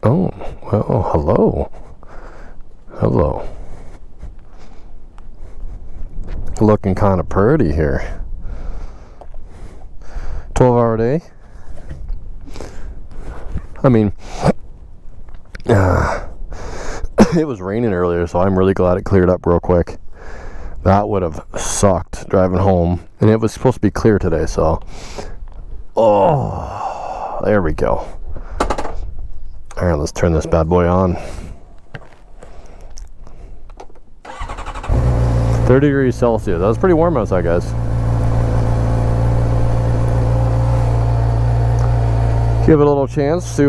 Oh, well, hello. Hello. Looking kind of pretty here. 12-hour day. I mean, it was raining earlier, so I'm really glad it cleared up real quick. That would have sucked driving home. And it was supposed to be clear today, so. Oh, there we go. All right, let's turn this bad boy on. 30 degrees Celsius. That was pretty warm outside, guys. Give it a little chance to,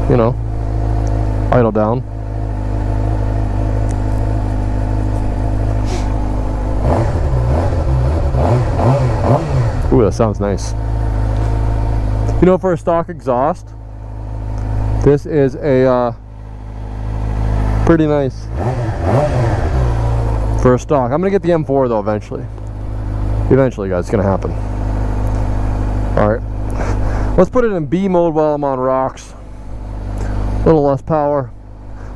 you know, idle down. Ooh, that sounds nice. You know, for a stock exhaust, this is a pretty nice for a stock. I'm gonna get the M4 though eventually. Eventually, guys, it's gonna happen. All right, let's put it in B mode while I'm on rocks. A little less power,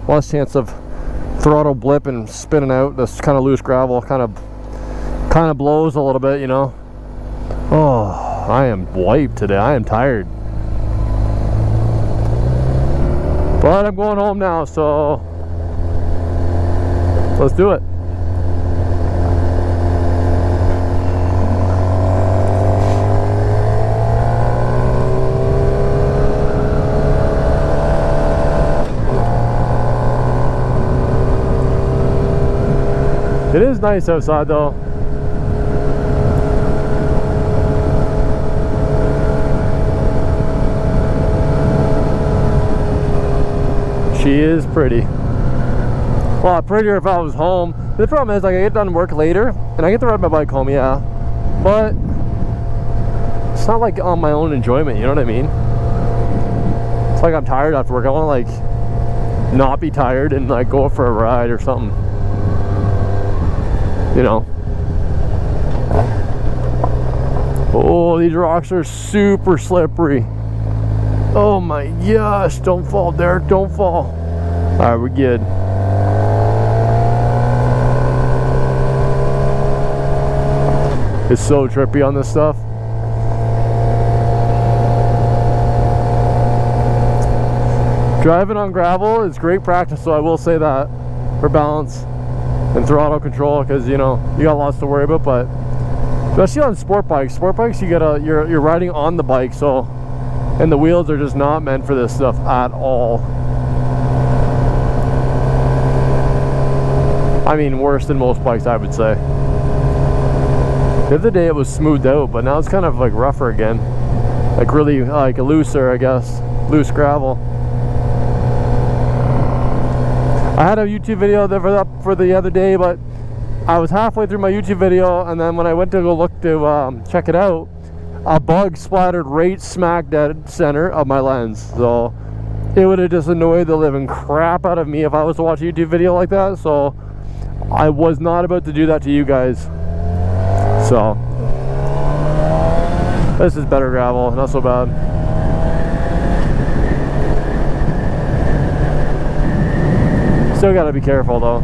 less chance of throttle blip and spinning out. This kind of loose gravel kind of blows a little bit, you know. Oh, I am wiped today. I am tired. But I'm going home now, so let's do it. It is nice outside though. She is pretty. Well, prettier if I was home. The problem is, like, I get done work later and I get to ride my bike home, yeah, but it's not like on my own enjoyment, you know what I mean? It's like I'm tired after work. I want to like not be tired and like go for a ride or something, you know. Oh, these rocks are super slippery. Oh my gosh, don't fall, Derek, don't fall. All right, we're good. It's so trippy on this stuff. Driving on gravel is great practice, so I will say that, for balance and throttle control, because you know you got lots to worry about. But especially on sport bikes, you're riding on the bike, so. And the wheels are just not meant for this stuff at all. I mean, worse than most bikes, I would say. The other day it was smoothed out, but now it's kind of like rougher again. Like really like looser, I guess. Loose gravel. I had a YouTube video that was up for the other day, but I was halfway through my YouTube video, and then when I went to go look to check it out, a bug splattered right smack dead center of my lens. So it would have just annoyed the living crap out of me if I was to watch a YouTube video like that. So I was not about to do that to you guys. So this is better gravel, not so bad. Still gotta be careful though.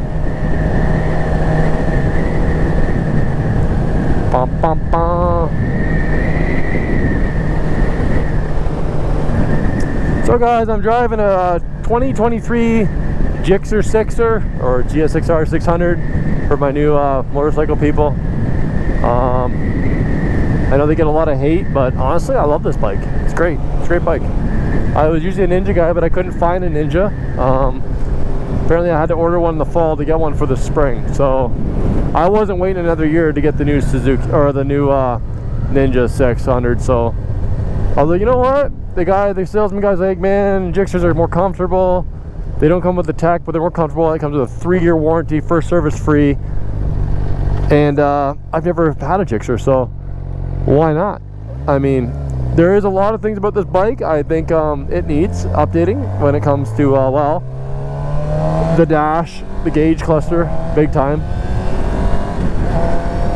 Bum, bum, bum. So guys, I'm driving a 2023 gsxr 6er or gsxr 600 for my new motorcycle people. I know they get a lot of hate, but honestly I love this bike. It's great. It's a great bike. I was usually a Ninja guy, but I couldn't find a Ninja. Apparently I had to order one in the fall to get one for the spring, so I wasn't waiting another year to get the new Suzuki or the new Ninja 600. So although, you know what, the salesman guy's like, man, gsxrs are more comfortable. They don't come with the tech, but they're more comfortable. It comes with a 3-year warranty, first service free. And I've never had a gsxr, so why not? I mean, there is a lot of things about this bike I think it needs updating when it comes to, well, the dash, the gauge cluster, big time.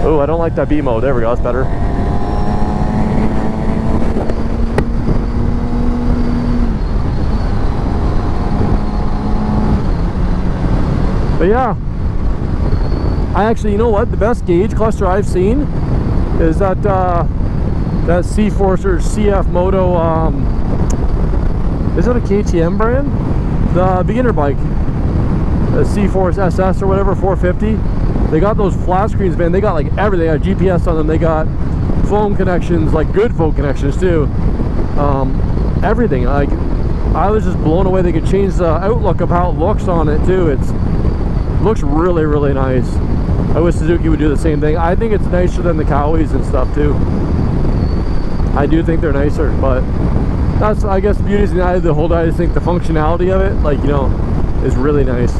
Oh, I don't like that B mode. There we go, that's better. yeah, I actually, you know what, the best gauge cluster I've seen is that that C-Force or CF Moto, is it a KTM brand? The beginner bike, the C-Force SS or whatever, 450. They got those flat screens, man. They got like everything. They got GPS on them. They got phone connections, like good phone connections too. Everything. Like, I was just blown away. They could change the outlook of how it looks on it too. It looks really, really nice. I wish Suzuki would do the same thing. I think it's nicer than the Kawi's and stuff too. I do think they're nicer, but that's, I guess, the beauty is in the eye of the beholder. I just think the functionality of it, like, you know, is really nice.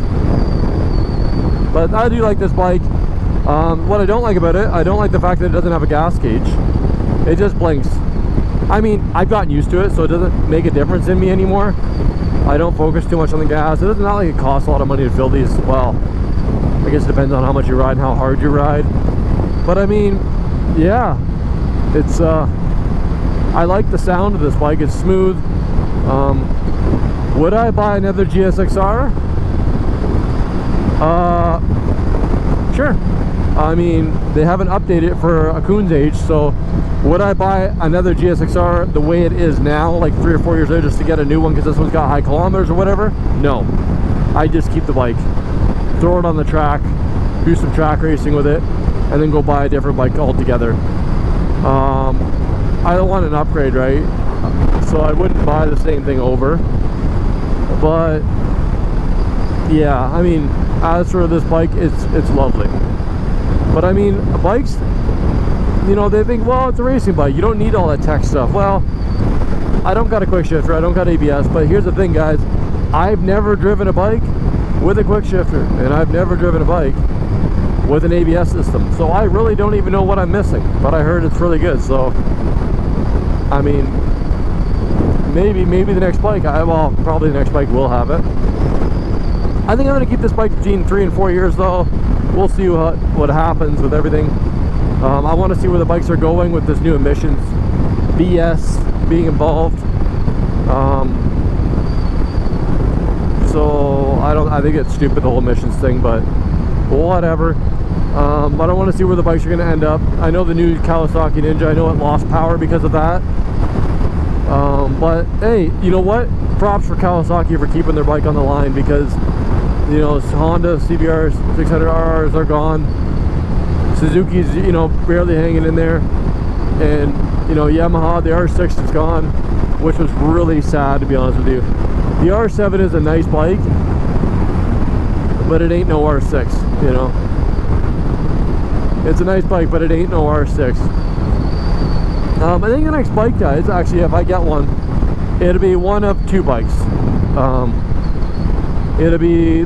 But I do like this bike. What I don't like about it, I don't like the fact that it doesn't have a gas gauge. It just blinks. I mean, I've gotten used to it, so it doesn't make a difference in me anymore. I don't focus too much on the gas. It's not like it costs a lot of money to fill these. Well, I guess it depends on how much you ride and how hard you ride. But I mean, yeah, it's I like the sound of this bike. It's smooth. Would I buy another gsxr? Sure. I mean, they haven't updated it for a Coon's age, so would I buy another gsxr the way it is now, like 3 or 4 years later, just to get a new one because this one's got high kilometers or whatever? No. I just keep the bike, throw it on the track, do some track racing with it, and then go buy a different bike altogether. I don't want an upgrade, right? So I wouldn't buy the same thing over. But yeah, I mean, as for this bike, it's lovely. But I mean, bikes, you know, they think, well, it's a racing bike, you don't need all that tech stuff. Well, I don't got a quick shifter, I don't got ABS, but here's the thing, guys, I've never driven a bike with a quick shifter, and I've never driven a bike with an ABS system, so I really don't even know what I'm missing. But I heard it's really good, so I mean, maybe the next bike, well, probably the next bike will have it. I think I'm going to keep this bike between 3 and 4 years though. We'll see what happens with everything. I want to see where the bikes are going with this new emissions BS being involved. So I think it's stupid, the whole emissions thing, but whatever. But I want to see where the bikes are going to end up. I know the new Kawasaki Ninja, I know it lost power because of that. But hey, you know what? Props for Kawasaki for keeping their bike on the line, because, you know, Honda CBR 600RRs are gone. Suzuki's, you know, barely hanging in there. And, you know, Yamaha, the R6 is gone, which was really sad, to be honest with you. The R7 is a nice bike, but it ain't no R6, you know. It's a nice bike, but it ain't no R6. I think the next bike, guys, actually, if I get one, it'll be one of 2 bikes. It'll be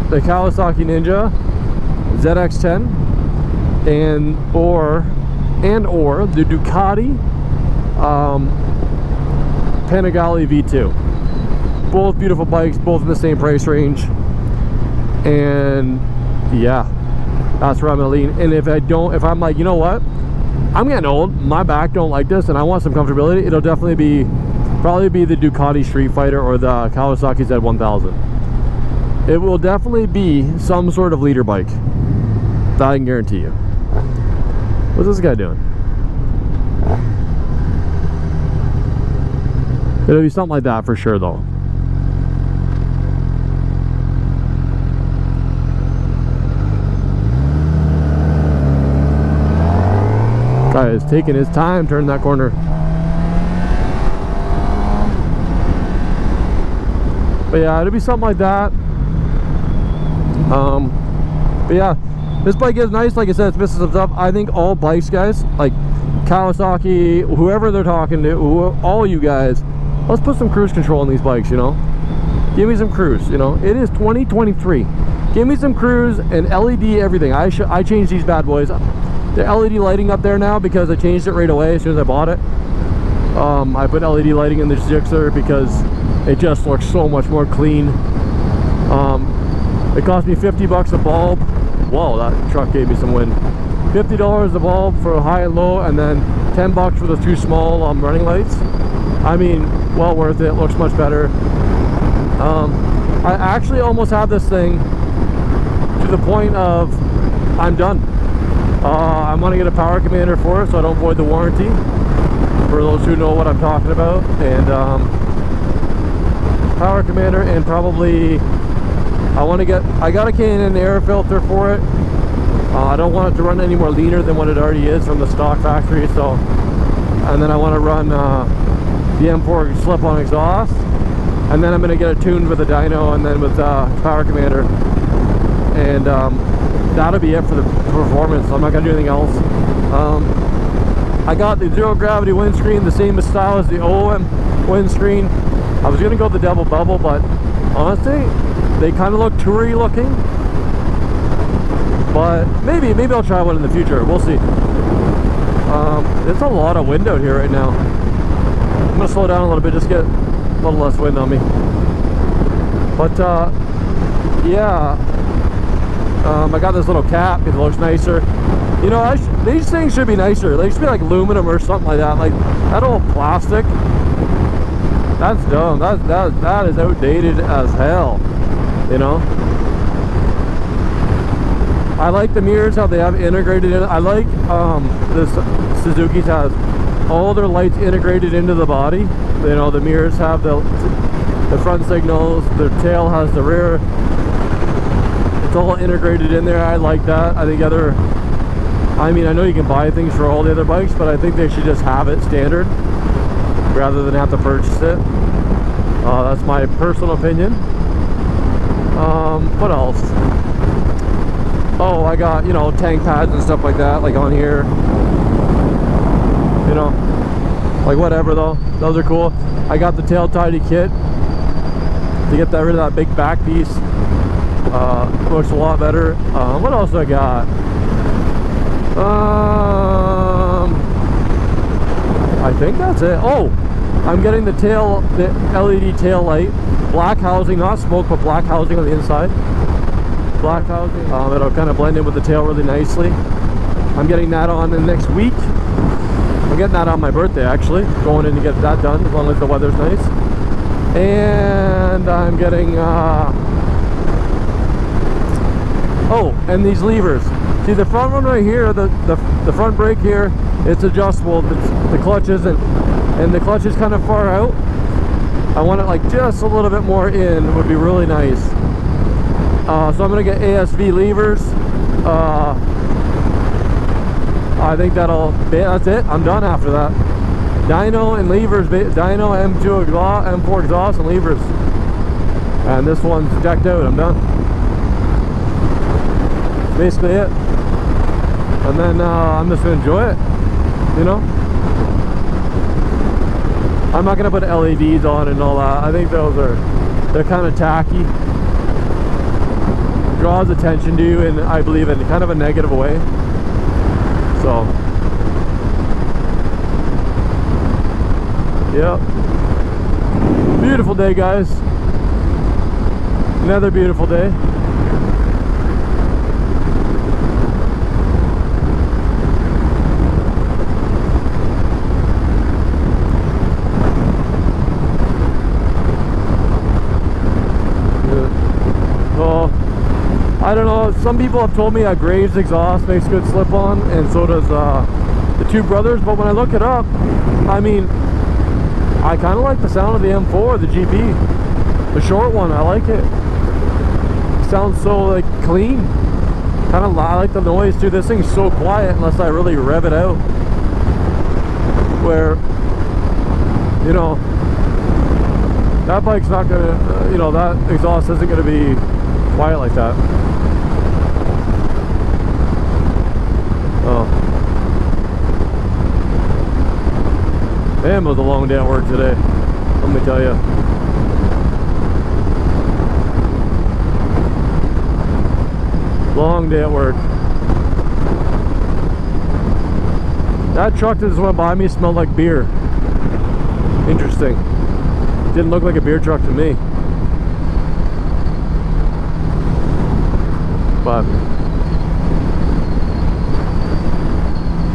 the Kawasaki Ninja ZX10 or the Ducati Panigale V2. Both beautiful bikes, both in the same price range. And yeah, that's where I'm gonna lean. And if I'm like, you know what, I'm getting old, my back don't like this, and I want some comfortability, it'll definitely probably be the Ducati Street Fighter or the Kawasaki Z1000. It will definitely be some sort of leader bike, that I can guarantee you. What's this guy doing? It'll be something like that for sure, though. Guy is taking his time turning that corner. But yeah, it'll be something like that. But yeah, this bike is nice. Like I said, it's missing some stuff. I think all bikes, guys, like Kawasaki, whoever they're talking to, all you guys, let's put some cruise control on these bikes, you know. Give me some cruise, you know. It is 2023. Give me some cruise and LED everything. I changed these bad boys. The LED lighting up there now, because I changed it right away as soon as I bought it. I put LED lighting in the gsxr because it just looks so much more clean. It cost me 50 bucks a bulb. Whoa, that truck gave me some wind. $50 a bulb for high and low, and then 10 bucks for the 2 small running lights. I mean, well worth it. Looks much better. I actually almost have this thing to the point of I'm done. I want to get a power commander for it so I don't void the warranty, for those who know what I'm talking about. And power commander, and probably I got a K&N air filter for it. I don't want it to run any more leaner than what it already is from the stock factory. So, and then I want to run the M4 slip-on exhaust, and then I'm going to get it tuned with a dyno and then with power commander, and that'll be it for the performance. I'm not going to do anything else. I got the zero gravity windscreen, the same style as the OM windscreen. I was going to go the double bubble, but honestly they kind of look toury looking. But maybe I'll try one in the future. We'll see. There's a lot of wind out here right now. I'm gonna slow down a little bit, just get a little less wind on me. But yeah, I got this little cap. It looks nicer. You know, these things should be nicer. They should be like aluminum or something like that. Like that old plastic. That's dumb. That is outdated as hell. You know. I like the mirrors, how they have integrated in. I like this Suzuki's has all their lights integrated into the body. You know, the mirrors have the front signals, the tail has the rear. It's all integrated in there. I like that. I think I mean, I know you can buy things for all the other bikes, but I think they should just have it standard rather than have to purchase it. That's my personal opinion. What else? Oh, I got, you know, tank pads and stuff like that, like on here. You know, like whatever though. Those are cool. I got the tail tidy kit to get rid of that big back piece. Looks a lot better. What else I got? I think that's it. Oh, I'm getting the LED tail light. Black housing, not smoke, but black housing on the inside. Black housing. It'll kind of blend in with the tail really nicely. I'm getting that on in the next week. I'm getting that on my birthday, actually. Going in to get that done, as long as the weather's nice. And I'm getting oh, and these levers. See the front one right here, the front brake here, it's adjustable. The clutch isn't, and the clutch is kind of far out. I want it like just a little bit more in. It would be really nice. So I'm gonna get ASV levers. I think that's it. I'm done after that. Dyno and levers, dyno, M2 exhaust, M4 exhaust and levers. And this one's decked out. I'm done. That's basically it. And then I'm just gonna enjoy it. You know. I'm not gonna put LEDs on and all that. I think they're kind of tacky. Draws attention to you, and I believe in kind of a negative way. So yeah, beautiful day, guys. Another beautiful day. I don't know, some people have told me that Graves exhaust makes good slip-on, and so does the Two Brothers, but when I look it up, I mean, I kind of like the sound of the M4, the GP. The short one, I like it. It sounds so like clean. Kind of, I like the noise too. This thing's so quiet unless I really rev it out. Where, you know, that bike's not gonna, you know, that exhaust isn't gonna be quiet like that. Oh. Damn, it was a long day at work today. Let me tell you. Long day at work. That truck that just went by me smelled like beer. Interesting. Didn't look like a beer truck to me. But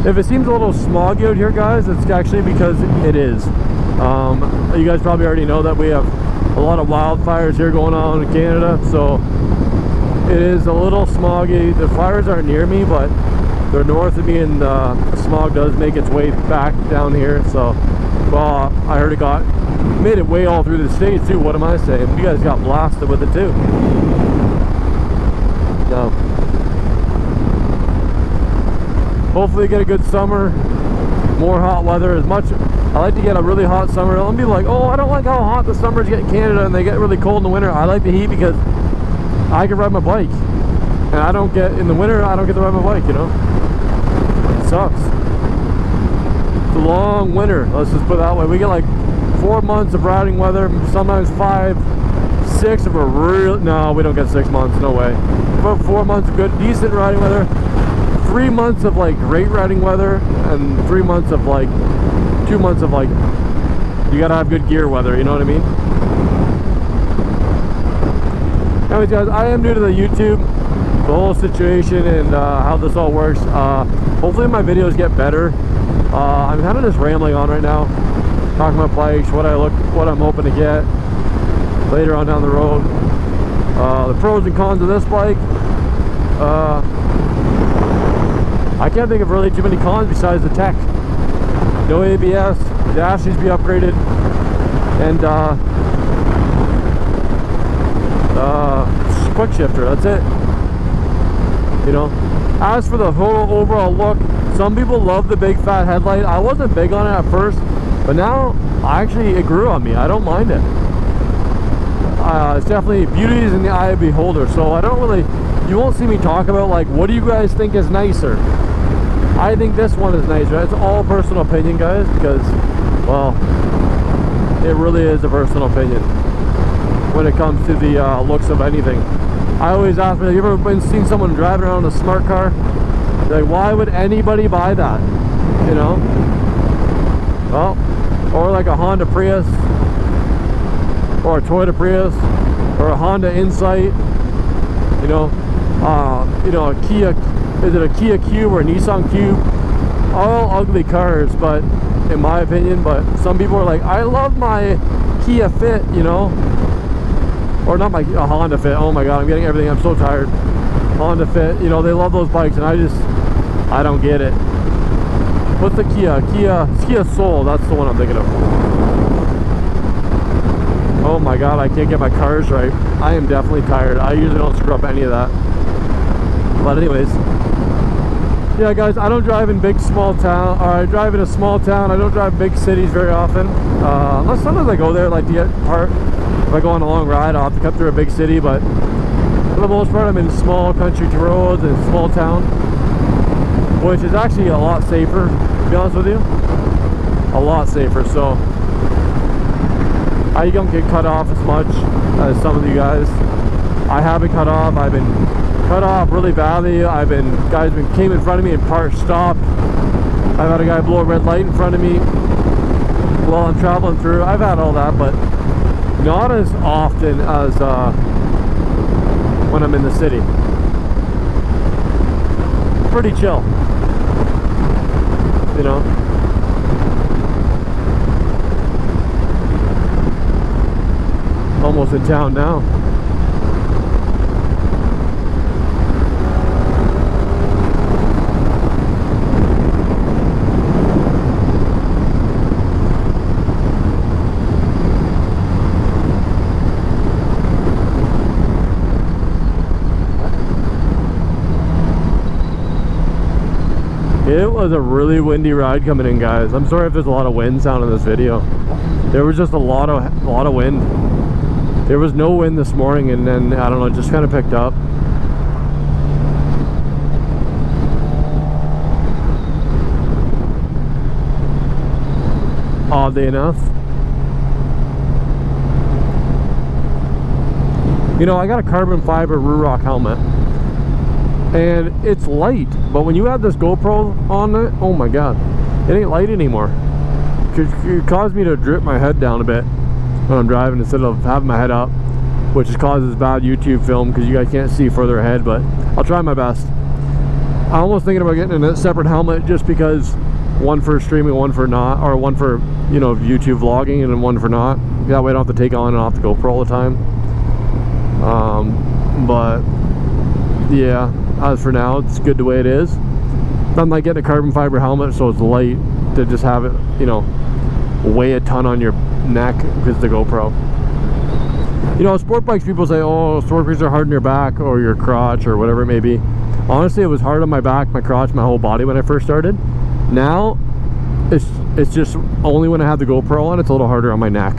if it seems a little smoggy out here, guys, it's actually because it is. You guys probably already know that we have a lot of wildfires here going on in Canada, so It is a little smoggy. The fires aren't near me, but they're north of me, and the smog does make its way back down here. So, well, I heard it made it way all through the States too. What am I saying? You guys got blasted with it too. No. Hopefully get a good summer, more hot weather. As much I like to get a really hot summer. Some people are like, oh, I don't like how hot the summers get in Canada and they get really cold in the winter. I like the heat because I can ride my bike, and I don't get in the winter. I don't get to ride my bike. You know, it sucks. It's a long winter. Let's just put it that way. We get like 4 months of riding weather, sometimes 5, 6 of a real. No, we don't get 6 months. No way. About 4 months of good, decent riding weather. 3 months of like great riding weather, and 3 months of like 2 months of like you gotta have good gear weather. You know what I mean? Anyways, guys, I am new to the YouTube, the whole situation, and how this all works. Hopefully my videos get better. I'm kind of just rambling on right now, talking about bikes, what I'm hoping to get later on down the road, the pros and cons of this bike. I can't think of really too many cons besides the tech. No ABS, the dash needs to be upgraded, and quick shifter. That's it. You know, as for the whole overall look, some people love the big fat headlight. I wasn't big on it at first, but now it grew on me. I don't mind it. It's definitely, beauty is in the eye of the beholder. So I don't really, you won't see me talk about like, what do you guys think is nicer? I think this one is nicer. It's all personal opinion, guys, because, well, it really is a personal opinion when it comes to the looks of anything. I always ask me, have you ever seen someone driving around a smart car? They're like, why would anybody buy that? You know? Well, or like a Honda Prius, or a Toyota Prius, or a Honda Insight, you know, a Kia, is it a Kia Cube or a Nissan Cube? All ugly cars, but in my opinion, but some people are like, I love my Kia Fit, you know, or not a Honda Fit. Oh my god, I'm getting everything. I'm so tired. Honda Fit, you know, they love those bikes, and I don't get it. What's the Kia Soul? That's the one I'm thinking of. Oh my god, I can't get my cars right. I am definitely tired. I usually don't screw up any of that. But anyways, yeah, guys, I don't drive in small town, or I drive in a small town. I don't drive big cities very often, unless sometimes I go there like to get part. If I go on a long ride, I'll have to cut through a big city, but for the most part I'm in small country roads and small town, which is actually a lot safer, to be honest with you. A lot safer. So I don't get cut off as much as some of you guys. I haven't cut off. I've been cut off really badly. Guys came in front of me and stopped. I've had a guy blow a red light in front of me while I'm traveling through. I've had all that, but not as often as when I'm in the city. Pretty chill, you know. Almost in town now. It was a really windy ride coming in, guys. I'm sorry if there's a lot of wind sound in this video. There was just a lot of wind. There was no wind this morning, and then I don't know, it just kind of picked up. Oddly enough. You know, I got a carbon fiber Ruroc helmet, and it's light, but when you have this GoPro on it, oh my god, it ain't light anymore. It caused me to drip my head down a bit when I'm driving instead of having my head up, which causes bad YouTube film because you guys can't see further ahead, but I'll try my best. I'm almost thinking about getting a separate helmet, just because one for streaming, one for not, or one for, you know, YouTube vlogging, and then one for not. That way I don't have to take on and off the GoPro all the time. But yeah, as for now, it's good the way it is. I'm like getting a carbon fiber helmet, so it's light, to just have it, you know, weigh a ton on your neck because it's the GoPro. You know, sport bikes, people say, oh, sport bikes are hard on your back or your crotch or whatever it may be. Honestly, it was hard on my back, my crotch, my whole body when I first started. Now, it's just only when I have the GoPro on, it's a little harder on my neck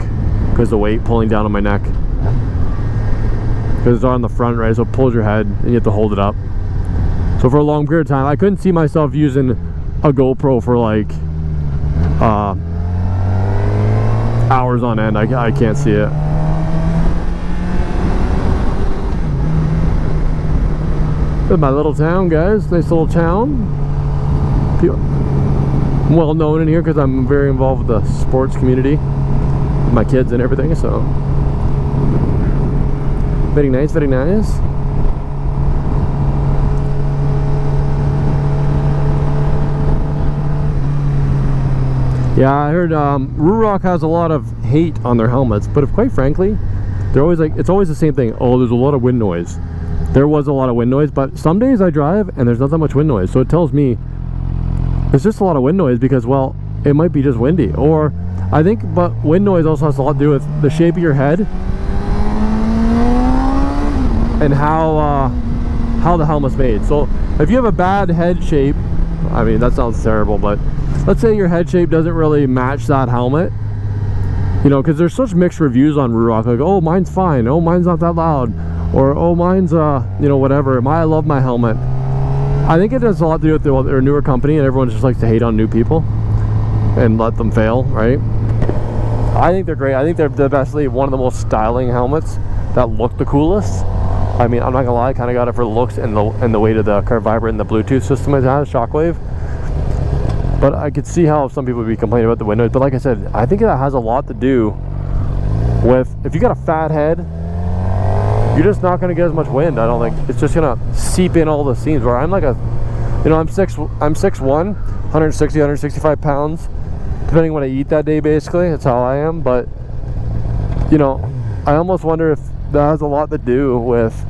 because the weight pulling down on my neck. Because it's on the front, right? So it pulls your head and you have to hold it up. So for a long period of time, I couldn't see myself using a GoPro for like hours on end. I can't see it. This is my little town, guys. Nice little town. I'm well known in here because I'm very involved with the sports community, my kids and everything. So very nice, very nice. Yeah, I heard Ruroc has a lot of hate on their helmets, but if, quite frankly, they're always like, it's always the same thing. Oh, there's a lot of wind noise. There was a lot of wind noise, but some days I drive and there's not that much wind noise, so it tells me there's just a lot of wind noise because, well, it might be just windy. Or I think, but wind noise also has a lot to do with the shape of your head and how the helmet's made. So if you have a bad head shape, I mean, that sounds terrible, but let's say your head shape doesn't really match that helmet, you know, because there's such mixed reviews on Ruroc, like, oh, mine's fine, oh, mine's not that loud, or oh, mine's you know, whatever, I love my helmet. I think it has a lot to do with their newer company, and everyone just likes to hate on new people and let them fail, right? I think they're great. I think they're definitely one of the most styling helmets that look the coolest. I mean, I'm not gonna lie, I kind of got it for the looks and the weight of the carbon fiber and the Bluetooth system it has, Shockwave. But I could see how some people would be complaining about the wind noise. But like I said, I think that has a lot to do with, if you got a fat head, you're just not gonna get as much wind. I don't think it's just gonna seep in all the seams. Where I'm like a, you know, I'm 6'1", 160, 165 pounds, depending what I eat that day. Basically, that's how I am. But you know, I almost wonder if that has a lot to do with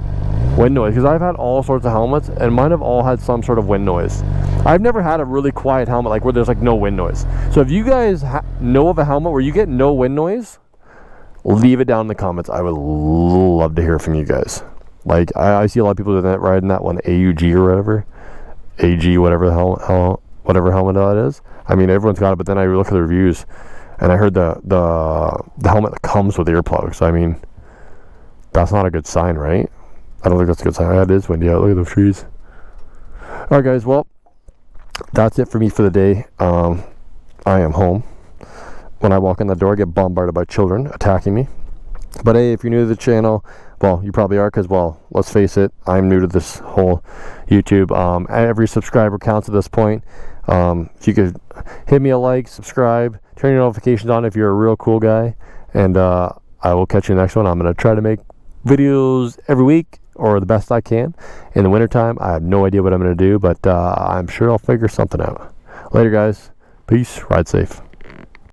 wind noise, because I've had all sorts of helmets and mine have all had some sort of wind noise. I've never had a really quiet helmet like where there's like no wind noise. So if you guys know of a helmet where you get no wind noise, leave it down in the comments. I would love to hear from you guys. Like I see a lot of people doing that, riding that one AUG or whatever, AG, whatever the hell, whatever helmet that is. I mean, everyone's got it, but then I look at the reviews and I heard the helmet that comes with earplugs. I mean, that's not a good sign, right? I don't think that's a good sign. It is windy out. Look at those trees. Alright guys, well, that's it for me for the day. I am home. When I walk in the door, I get bombarded by children attacking me. But hey, if you're new to the channel, well, you probably are, because, well, let's face it, I'm new to this whole YouTube. Every subscriber counts at this point. If you could hit me a like, subscribe, turn your notifications on if you're a real cool guy, and I will catch you in the next one. I'm going to try to make videos every week, or the best I can. In the wintertime, I have no idea what I'm going to do, but I'm sure I'll figure something out. Later guys, peace, ride safe.